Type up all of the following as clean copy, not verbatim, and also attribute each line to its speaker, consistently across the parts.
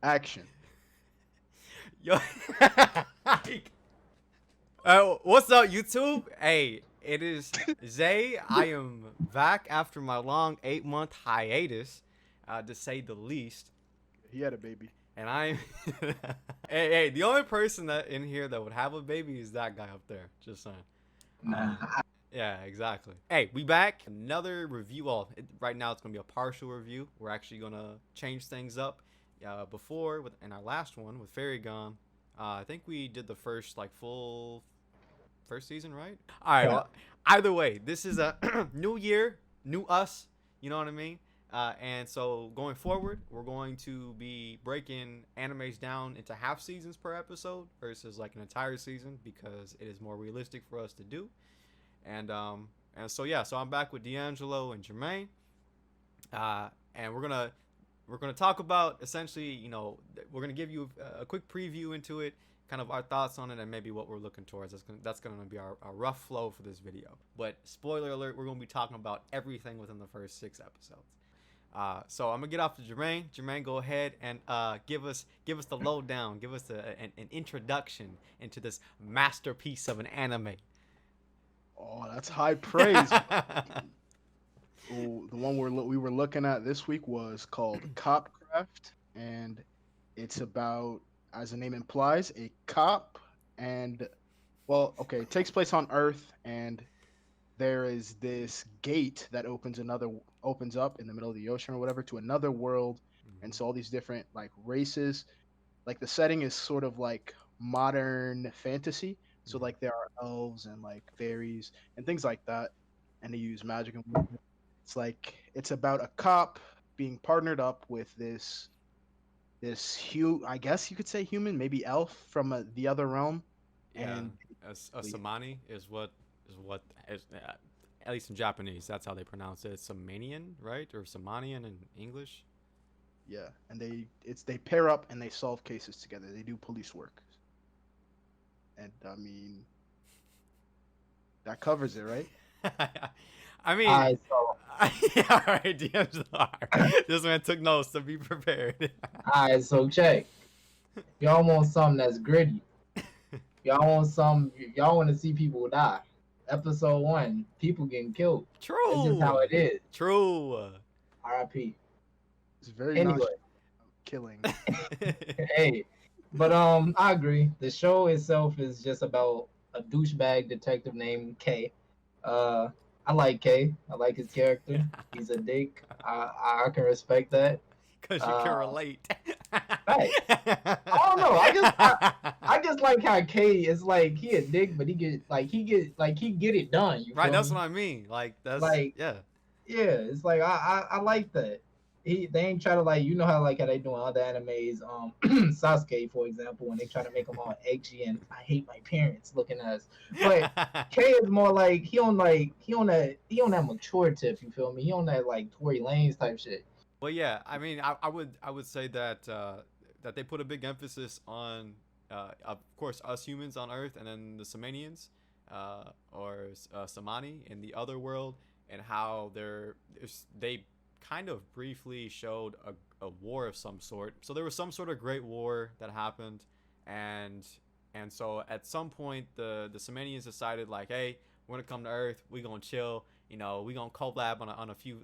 Speaker 1: Action.
Speaker 2: Yo, what's up, YouTube? Hey, it is Zay. I am back after my long 8 month hiatus, to say the least.
Speaker 1: He had a baby.
Speaker 2: And I'm, hey, the only person that in here that would have a baby is that guy up there. Just saying.
Speaker 3: Nah.
Speaker 2: Yeah, exactly. Hey, we back. Another review. Well, right now it's gonna be a partial review. We're actually gonna change things up. Before in our last one with Fairy Gone, I think we did the first like full first season, right? All right.
Speaker 3: Yeah.
Speaker 2: Well, either way, this is a new year, new us. You know what I mean? And so going forward, we're going to be breaking animes down into half seasons per episode versus like an entire season because it is more realistic for us to do. And so yeah, so I'm back with D'Angelo and Jermaine, and we're gonna talk about essentially, we're gonna give you a quick preview into it, kind of our thoughts on it, and maybe what we're looking towards. That's gonna be our rough flow for this video. But spoiler alert, we're gonna be talking about everything within the first 6 episodes. So I'm gonna get off to Jermaine. Jermaine, go ahead and give us the lowdown, give us an introduction into this masterpiece of an anime.
Speaker 1: Oh, that's high praise. Oh, the one we were looking at this week was called Copcraft, and it's about, as the name implies, a cop. And well, okay, it takes place on Earth, and there is this gate that opens up in the middle of the ocean or whatever to another world, and so all these different like races. Like the setting is sort of like modern fantasy, so like there are elves and like fairies and things like that, and they use magic and whatnot. It's about a cop being partnered up with I guess you could say human, maybe elf from the other realm,
Speaker 2: Yeah,
Speaker 1: and
Speaker 2: a samani is what at least in Japanese that's how they pronounce it. Samanian, right, or Samanian in English.
Speaker 1: yeah, and they pair up and they solve cases together. They do police work, and I mean that covers it, right?
Speaker 2: I mean,
Speaker 3: Alright, so
Speaker 2: yeah, all right, DMs. This man took notes to be prepared.
Speaker 3: alright, so check. Y'all want something that's gritty. Y'all want to see people die. Episode 1, people getting killed. That's just how
Speaker 2: True,
Speaker 3: it is.
Speaker 2: true.
Speaker 3: R.I.P.
Speaker 1: It's very not
Speaker 3: Anyway,
Speaker 1: killing.
Speaker 3: hey, but I agree. The show itself is just about a douchebag detective named K. Uh, I like K. I like his character. He's a dick. I can respect that.
Speaker 2: Because you can
Speaker 3: Uh,
Speaker 2: relate.
Speaker 3: Right. I don't know. I just like how K is like he a dick, but he get it done. You
Speaker 2: Right,
Speaker 3: feel
Speaker 2: that's
Speaker 3: me?
Speaker 2: what I mean. Like that's
Speaker 3: Like
Speaker 2: yeah.
Speaker 3: yeah, it's like I like that. They ain't try to like how they doing other animes. Sasuke for example, when they try to make him all edgy and I hate my parents looking at us. But K is more like he on that mature tip. You feel me? He on that like Tory Lanez type shit.
Speaker 2: Well, yeah. I mean, I would say that that they put a big emphasis on, of course, us humans on Earth, and then the Samanians, or Samani in the other world, and how they kind of briefly showed a war of some sort. So there was some sort of great war that happened, and so at some point the Samanians decided like, hey, we're gonna come to Earth, we gonna chill, we gonna collab on a few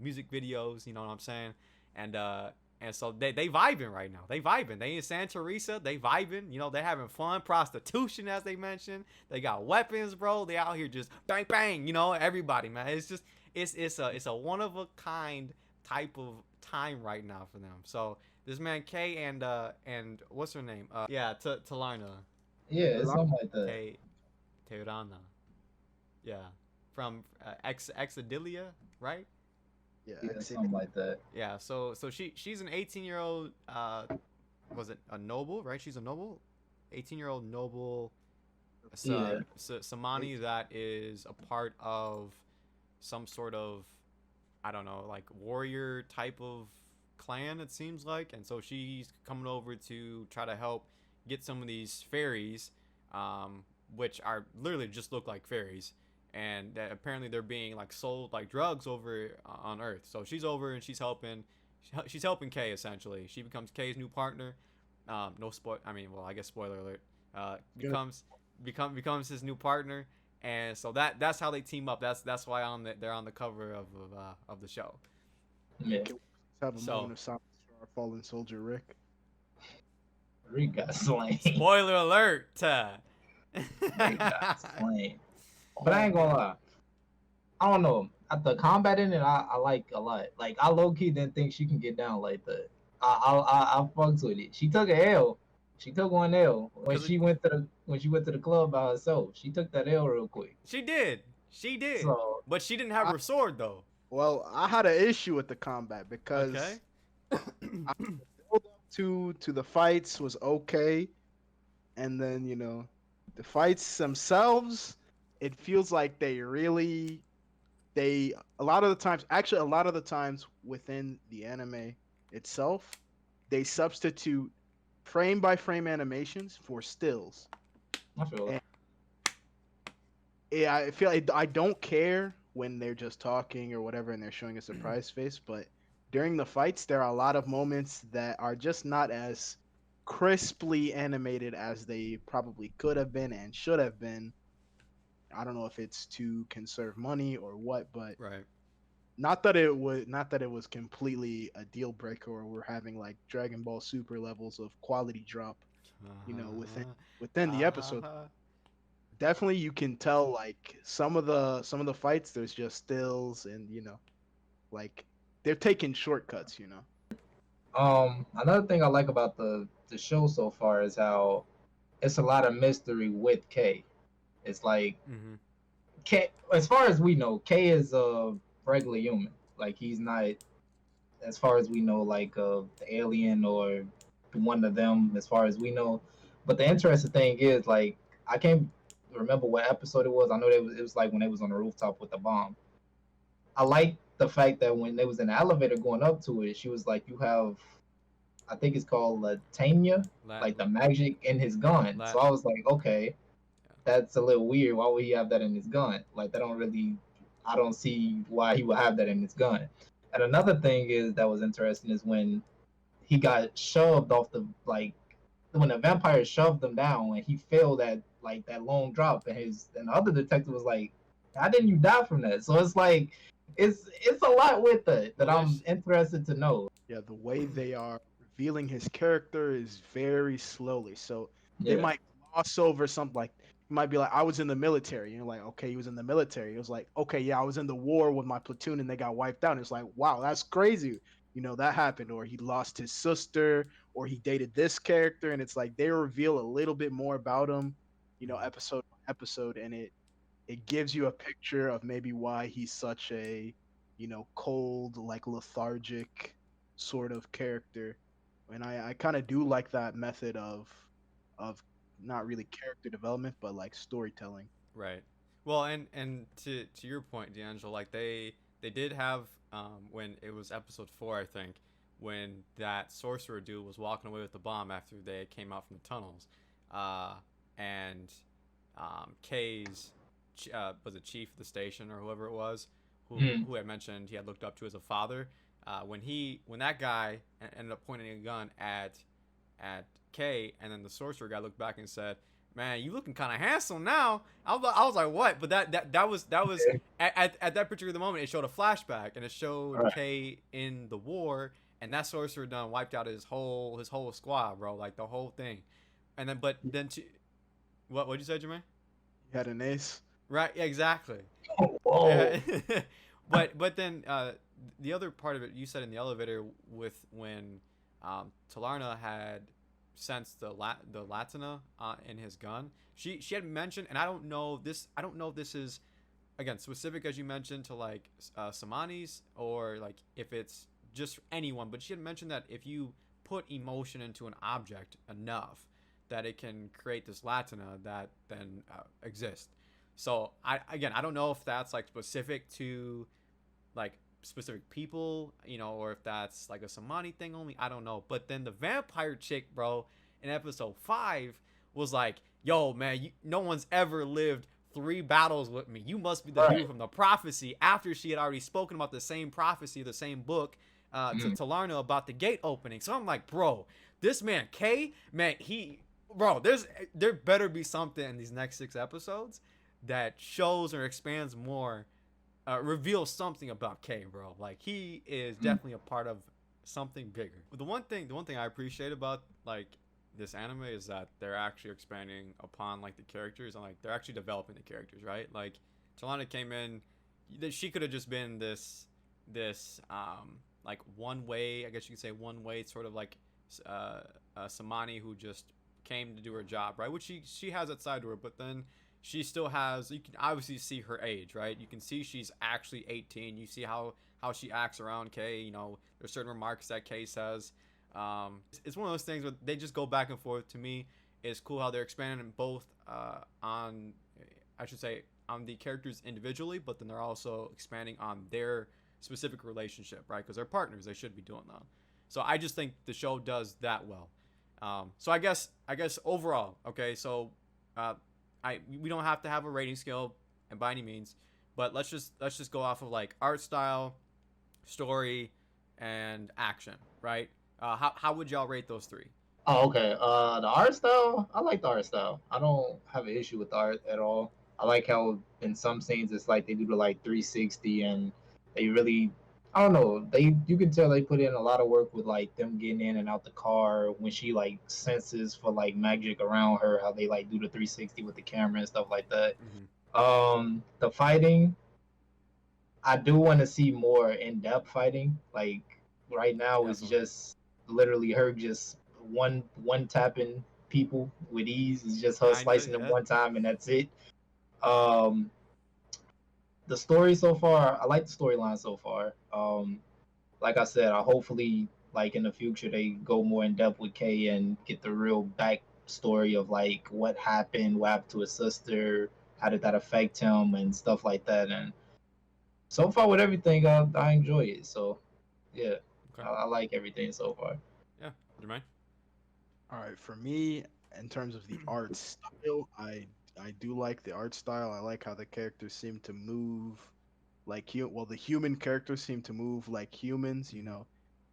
Speaker 2: music videos, you know what I'm saying, and so they vibing right now. They vibing. They in Santa Teresa. They vibing. They having fun. Prostitution, as they mentioned. They got weapons, bro. They out here just bang bang. Everybody, man. It's a one of a kind type of time right now for them. So this man K and what's her name? Yeah, Talarna.
Speaker 3: Yeah, it's something like that.
Speaker 2: K Teorana. Yeah, from Exadilia, right?
Speaker 1: Yeah,
Speaker 3: Yeah, something like that.
Speaker 2: Yeah, so she's an 18-year-old, was it a noble, right? She's a noble, 18-year-old noble,
Speaker 3: Yeah.
Speaker 2: Samani, that is a part of some sort of, I don't know, like warrior type of clan, it seems like. And so she's coming over to try to help get some of these fairies, which are literally just look like fairies, and that apparently they're being like sold like drugs over on Earth. So she's over and she's helping, she's helping Kay essentially. She becomes Kay's new partner. No spoil. I mean, well, I guess spoiler alert. Becomes his new partner, and so that's how they team up. That's why they're on the cover of the show.
Speaker 3: Yeah.
Speaker 1: Let's have a
Speaker 2: So-
Speaker 1: moment of silence for our fallen soldier, Rick.
Speaker 3: Rick got slain.
Speaker 2: Spoiler alert.
Speaker 3: Rick got slain. But I ain't gonna lie. I don't know. The combat in it, I like a lot. Like I low key didn't think she can get down like that. I fucks with it. She took a L. She took one L when
Speaker 2: Because
Speaker 3: she went to the club by herself. She took that L real quick.
Speaker 2: She did.
Speaker 3: So
Speaker 2: But she didn't have her sword though.
Speaker 1: Well, I had an issue with the combat because
Speaker 2: Okay.
Speaker 1: build up to the fights was okay, and then the fights themselves, it feels like a lot of the times within the anime itself, they substitute frame by frame animations for stills.
Speaker 3: I feel like
Speaker 1: Yeah, I feel I don't care when they're just talking or whatever and they're showing a surprise face, but during the fights there are a lot of moments that are just not as crisply animated as they probably could have been and should have been. I don't know if it's to conserve money or what, but
Speaker 2: Right.
Speaker 1: not that it was completely a deal breaker or we're having like Dragon Ball Super levels of quality drop within the episode. Definitely you can tell like some of the fights there's just stills and like they're taking shortcuts.
Speaker 3: another thing I like about the show so far is how it's a lot of mystery with K. It's like
Speaker 2: Mm-hmm.
Speaker 3: K, as far as we know, K is a regular human. Like he's not, as far as we know, like the alien or one of them, as far as we know. But the interesting thing is, like, I can't remember what episode it was. I know it was like when they was on the rooftop with the bomb. I like the fact that when they was in the elevator going up to it, she was like, "You have, I think it's called Latania, like the magic in his gun." So I was like, okay, that's a little weird. Why would he have that in his gun? Like, I don't see why he would have that in his gun. And another thing that was interesting is when he got shoved off when the vampire shoved him down and he failed that long drop, and the other detective was like, "How didn't you die from that?" So it's like, it's a lot with it that I'm interested to know.
Speaker 1: Yeah, the way they are revealing his character is very slowly. So they
Speaker 3: Yeah.
Speaker 1: might gloss over something like, you might be like, I was in the military. And you're like, okay, he was in the military. It was like, okay, yeah, I was in the war with my platoon and they got wiped out. And it's like, wow, that's crazy. That happened. Or he lost his sister, or he dated this character. And it's like they reveal a little bit more about him, episode by episode. And it gives you a picture of maybe why he's such a, cold, like lethargic sort of character. And I kind of do like that method of not really character development, but like storytelling.
Speaker 2: Right. Well, and to your point, D'Angelo, like they did have when it was episode 4, I think, when that sorcerer dude was walking away with the bomb after they came out from the tunnels, and Kay's was it chief of the station or whoever it was who had mentioned he had looked up to as a father. When that guy ended up pointing a gun at Kay, and then the sorcerer guy looked back and said, "Man, you looking kind of handsome now." I was like, "What?" But that was at that particular moment. It showed a flashback, and it showed
Speaker 3: Right.
Speaker 2: Kay in the war, and that sorcerer done wiped out his whole squad, bro, like the whole thing. And then, what'd you say, Jermaine?
Speaker 1: He had an ace.
Speaker 2: Right, yeah, exactly.
Speaker 3: Whoa.
Speaker 2: Yeah. but then the other part of it, you said in the elevator with when Talarna had sensed the Latina in his gun. She had mentioned, and I don't know if this is again specific as you mentioned to like Samani's or like if it's just anyone, but she had mentioned that if you put emotion into an object enough, that it can create this Latina that then exists. So I don't know if that's like specific to like specific people, or if that's like a Samani thing only. I don't know. But then the vampire chick, bro, in episode 5 was like, "Yo, man, no one's ever lived 3 battles with me. You must be the dude from the prophecy." After she had already spoken about the same prophecy, the same book, to Larno about the gate opening. So I'm like, bro, this man K, man, bro, there better be something in these next 6 episodes that shows or expands more, reveals something about K, bro. Like he is definitely a part of something bigger. The one thing I appreciate about like this anime is that they're actually expanding upon like the characters, and like they're actually developing the characters, right? Like Talana came in, she could have just been this like one way, I guess you could say one way, sort of like Samani, who just came to do her job, right? Which she has that side to her, but then she still has, you can obviously see her age, right? You can see she's actually 18. You see how she acts around Kay. You know, there's certain remarks that Kay says. It's one of those things where they just go back and forth. To me, it's cool how they're expanding both on, I should say, on the characters individually, but then they're also expanding on their specific relationship, right? Because they're partners, they should be doing that. So I just think the show does that well. So I guess overall, okay. So we don't have to have a rating scale and by any means, but let's just go off of like art style, story, and action, right? How would y'all rate those 3?
Speaker 3: Oh, okay. The art style, I like the art style. I don't have an issue with the art at all. I like how in some scenes it's like they do the like 360, and they really, I don't know, you can tell they put in a lot of work with like them getting in and out the car when she like senses for like magic around her, how they like do the 360 with the camera and stuff like that. The fighting, I do want to see more in-depth fighting. Like right now it's just literally her just one tapping people with ease. It's just her slicing them one time and that's it. The story so far, I like the storyline so far. Like I said, I hopefully like in the future they go more in depth with Kay and get the real backstory of like what happened to his sister, how did that affect him, and stuff like that. And so far with everything, I enjoy it. So yeah, okay. I like everything so far.
Speaker 2: Yeah, Jermaine.
Speaker 1: All right, for me, in terms of the art style, I do like the art style. I like how the characters seem to move like the human characters seem to move like humans, you know.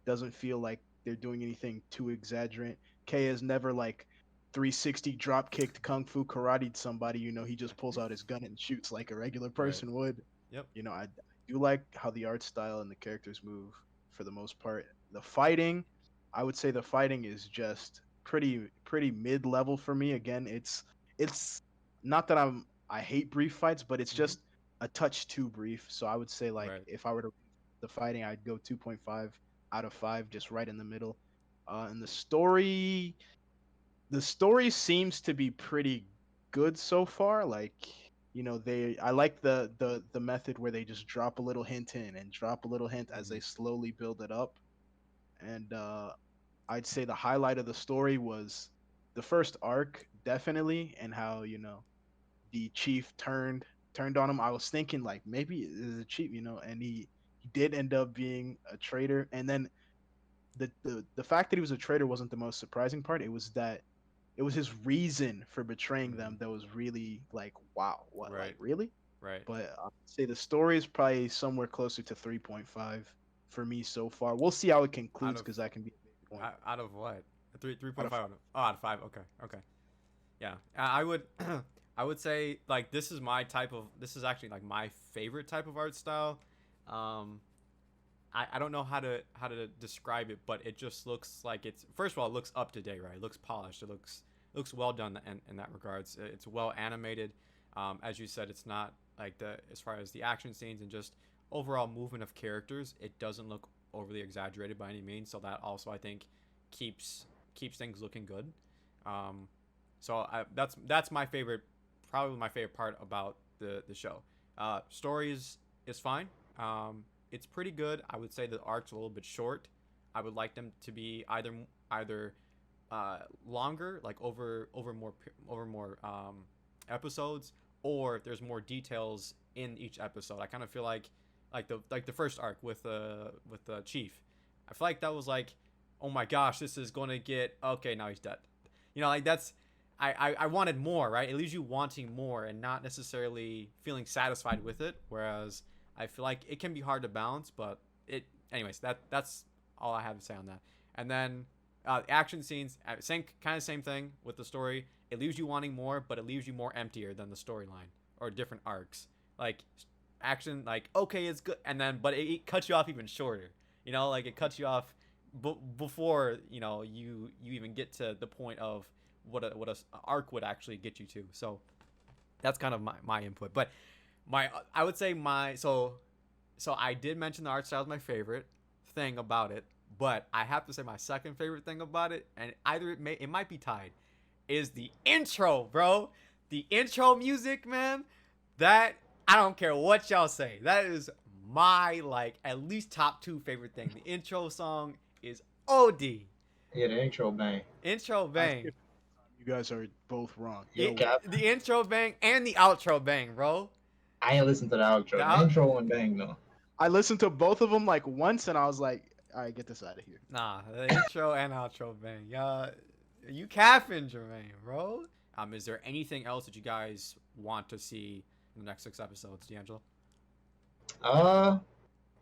Speaker 1: Doesn't feel like they're doing anything too exaggerate. Kay has never like 360 drop kicked kung fu karate'd somebody, you know, he just pulls out his gun and shoots like a regular person would.
Speaker 2: Yep.
Speaker 1: You know, I do like how the art style and the characters move for the most part. The fighting, I would say the fighting is just pretty mid-level for me. Again, it's not that I hate brief fights, but it's just a touch too brief. So I would say like if I were to the fighting, I'd go 2.5 out of 5, just right in the middle. And the story seems to be pretty good so far. Like, you know, I like the method where they just drop a little hint in and drop a little hint as they slowly build it up. And I'd say the highlight of the story was the first arc, definitely, and how, you know, the chief turned on him. I was thinking like maybe it is a chief, you know, and he did end up being a traitor. And then the fact that he was a traitor wasn't the most surprising part. It was his reason for betraying them that was really like, wow, what, like really?
Speaker 2: Right.
Speaker 1: But I'd say the story is probably somewhere closer to 3.5 for me so far. We'll see how it concludes because that can be a big point.
Speaker 2: Out of what? 3.5 out of 5. Okay. Yeah. I would say like this is actually like my favorite type of art style. I don't know how to describe it, but it just looks like first of all, it looks up to date, right? It looks polished. It looks well done in that regards. It's well animated. As you said, it's not like as far as the action scenes and just overall movement of characters, it doesn't look overly exaggerated by any means. So that also I think keeps things looking good. So that's my favorite, probably my favorite part about the show. Story is fine. It's pretty good. I would say the arc's a little bit short. I would like them to be either longer, like over more episodes, or if there's more details in each episode. I kind of feel like the first arc with the chief. I feel like that was like, oh my gosh, this is gonna get okay. Now he's dead. You know, like that's. I wanted more, right? It leaves you wanting more and not necessarily feeling satisfied with it. Whereas I feel like it can be hard to balance, but anyways, that's all I have to say on that. And then action scenes, same thing with the story. It leaves you wanting more, but it leaves you more emptier than the storyline or different arcs. Like action, like okay, it's good, and then but it cuts you off even shorter. You know, like it cuts you off before you even get to the point of what a arc would actually get you to. So that's kind of my input. But I would say so I did mention the art style is my favorite thing about it, but I have to say my second favorite thing about it, and either it might be tied, is the intro, bro. The intro music, man. That I don't care what y'all say. That is my at least top 2 favorite thing. The intro song is OD.
Speaker 3: Yeah, the intro bang.
Speaker 2: Intro bang.
Speaker 1: You guys are both wrong.
Speaker 2: The intro bang and the outro bang, bro.
Speaker 3: I ain't listened to the outro. The intro one bang though.
Speaker 1: I listened to both of them once, and I was like, "All right, get this out of here."
Speaker 2: Nah, the intro and outro bang. You capping, Jermaine, bro. Is there anything else that you guys want to see in the next 6 episodes, D'Angelo?
Speaker 3: I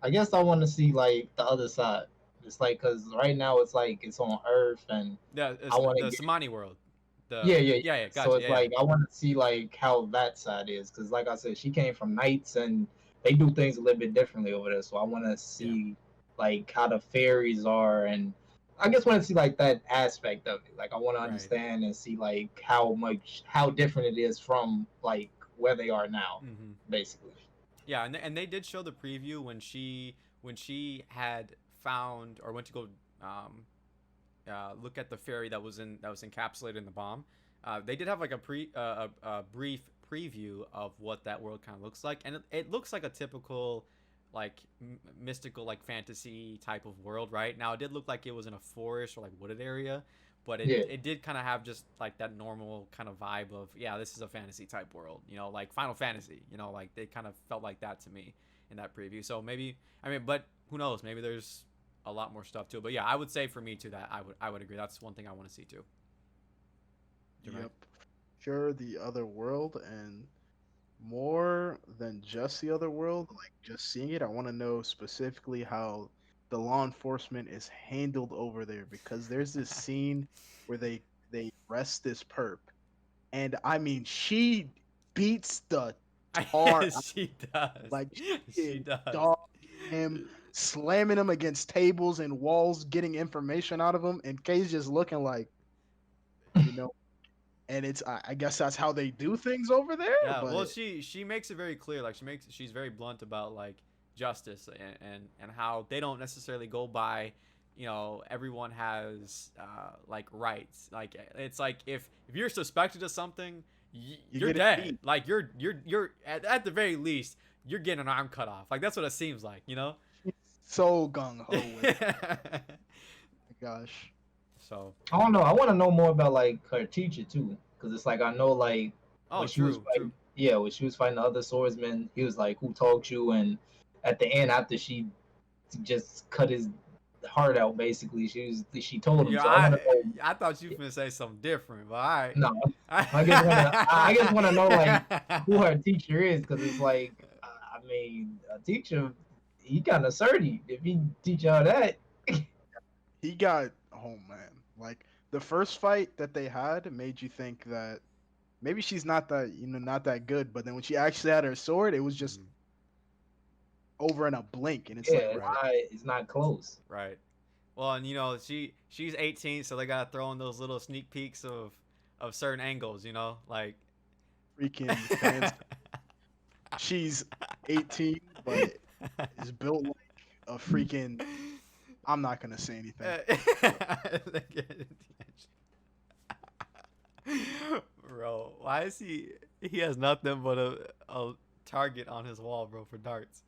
Speaker 3: guess I want to see the other side. It's because right now it's it's on Earth, and
Speaker 2: I want the Samani world.
Speaker 3: Yeah.
Speaker 2: Gotcha,
Speaker 3: so it's I want to see how that side is, because like I said, she came from Knights, and they do things a little bit differently over there. So I want to see how the fairies are, and I guess want to see that aspect of it. I want to understand and see how different it is from where they are now, basically.
Speaker 2: Yeah, and they did show the preview when she had found or went to go look at the fairy that was encapsulated in the bomb. They did have a brief preview of what that world kind of looks like, and it looks like a typical mystical fantasy type of world. Right now, it did look like it was in a forest or wooded area, but it did kind of have just that normal kind of vibe of this is a fantasy type world, like Final Fantasy, they kind of felt like that to me in that preview. So maybe but who knows, maybe there's a lot more stuff too. But yeah, I would say for me too that I would agree. That's one thing I want to see too.
Speaker 1: Yep. Sure, the other world, and more than just the other world, just seeing it, I want to know specifically how the law enforcement is handled over there, because there's this scene where they arrest this perp, and she beats the tar.
Speaker 2: She does.
Speaker 1: She does. Him, slamming him against tables and walls, getting information out of him, and Kay's just looking and it's I guess that's how they do things over there.
Speaker 2: Yeah,
Speaker 1: but...
Speaker 2: well, she makes it very clear. She's very blunt about justice and how they don't necessarily go by, everyone has rights. It's if you're suspected of something, you're dead. You're at the very least you're getting an arm cut off. That's what it seems like,
Speaker 1: So gung ho. My gosh.
Speaker 2: So
Speaker 3: I don't know. I want to know more about her teacher too, because it's I know when she was fighting, when she was fighting the other swordsman, he was who taught you, and at the end after she just cut his heart out, basically she told him.
Speaker 2: Yeah,
Speaker 3: so
Speaker 2: I thought you were gonna say something different, but all right.
Speaker 3: No, I just want to know who her teacher is, because it's a teacher, he kind of assertive if he teach y'all that.
Speaker 1: He got, oh man, the first fight that they had made you think that maybe she's not that not that good, but then when she actually had her sword, it was just over in a blink, and it's
Speaker 3: it's not close.
Speaker 2: Right. Well, and she's 18, so they gotta throw in those little sneak peeks of certain angles,
Speaker 1: freaking fans. She's 18, but is built like a freaking. I'm not gonna say anything.
Speaker 2: Bro, why is he has nothing but a target on his wall, bro, for darts.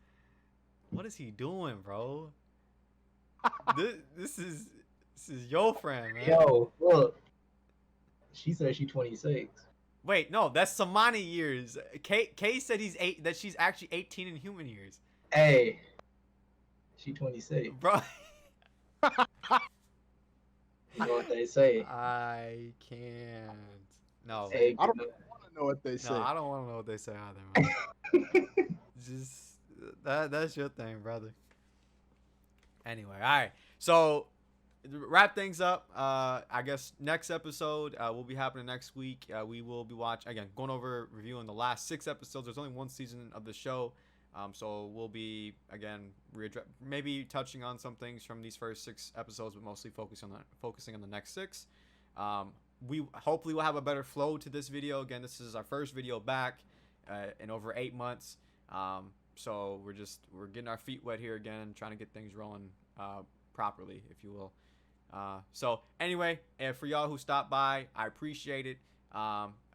Speaker 2: What is he doing, bro? This is your friend, man.
Speaker 3: Yo, look. She said she's 26.
Speaker 2: Wait, no, that's Samani years. Kay said that she's actually 18 in human years.
Speaker 3: Hey, she 26,
Speaker 2: bro.
Speaker 3: You know what they say?
Speaker 2: I can't. No.
Speaker 3: Hey,
Speaker 1: I don't want to know what they say.
Speaker 2: No, I don't want to know what they say either, man. Just that's your thing, brother. Anyway, all right. So to wrap things up, I guess next episode will be happening next week. We will be going over reviewing the last 6 episodes. There's only 1 season of the show, so we'll be again maybe touching on some things from these first 6 episodes, but mostly focusing on the next 6. We hopefully will have a better flow to this video. Again, this is our first video back in over 8 months. So we're getting our feet wet here again, trying to get things rolling properly, if you will. So anyway, and for y'all who stopped by, I appreciate it.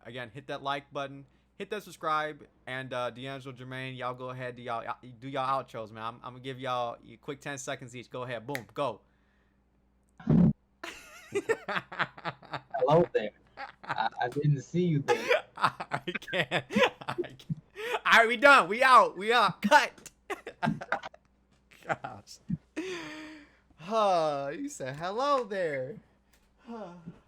Speaker 2: Again, hit that like button, hit that subscribe, and D'Angelo, Jermaine, y'all go ahead, do y'all outros, man. I'm gonna give y'all a quick 10 seconds each. Go ahead, boom, go.
Speaker 3: Hello there. I didn't see you there.
Speaker 2: I can't. All right, we done. We out. Cut. Gosh. You said hello there.